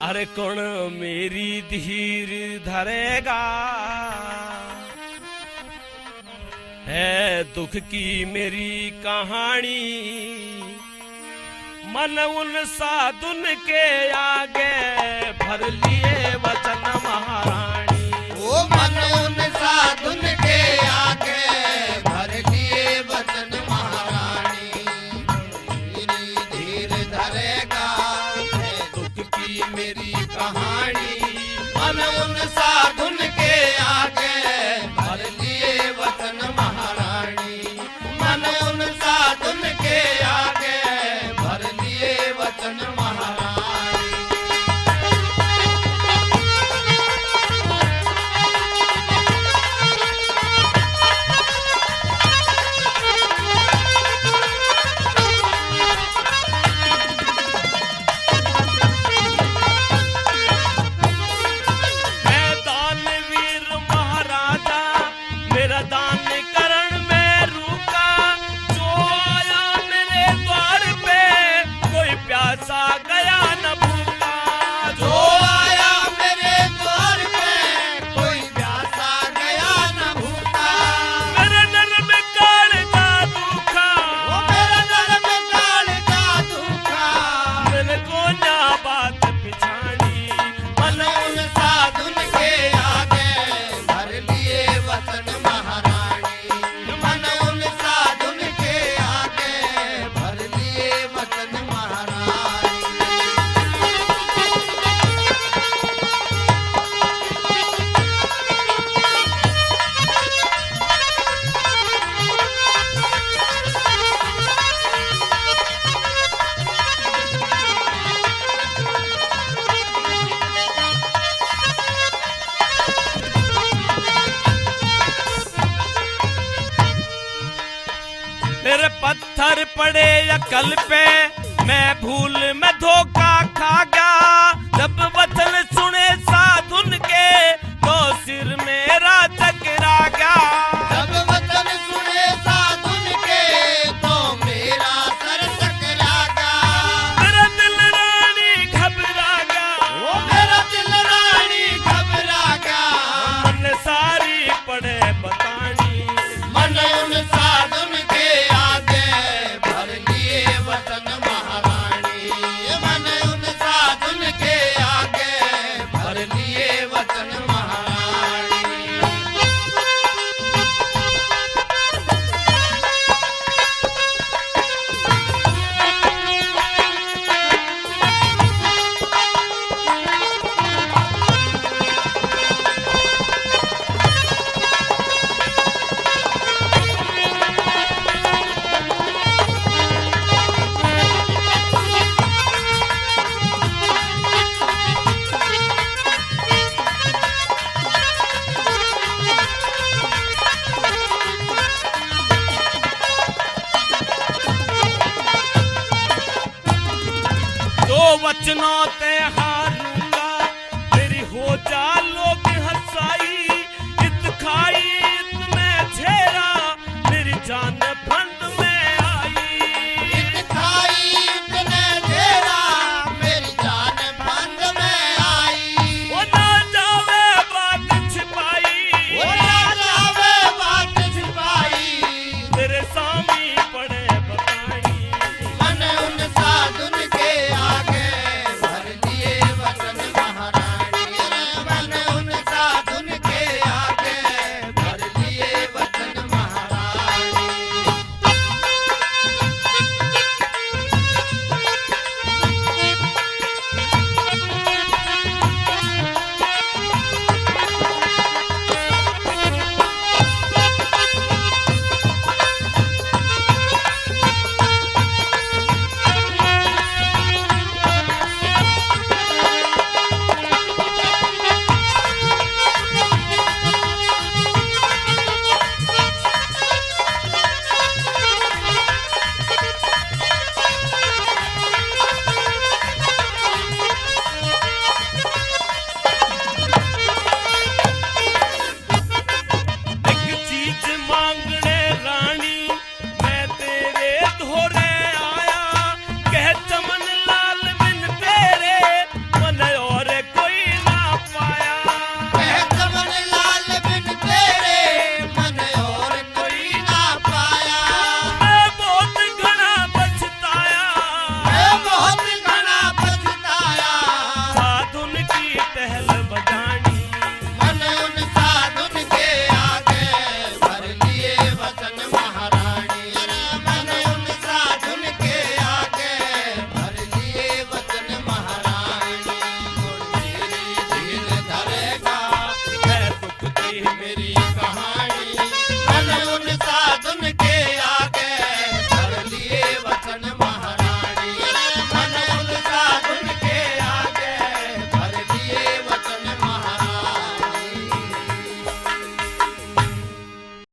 अरे कौन मेरी धीर धरेगा, है दुख की मेरी कहानी। मन उन साधुन के आगे भर लिए वचन महारानी। ओ मन उन साधुन के आगे भर लिए वचन महारानी। मेरी धीर धरेगा, है दुख की मेरी कहानी। मन उन साधुन के आगे भर लिए वचन महारानी। मन उन साधुन के आगे भर लिए वचन महारानी। मेरे पत्थर पड़े अकल पे, मैं भूल में धोखा खा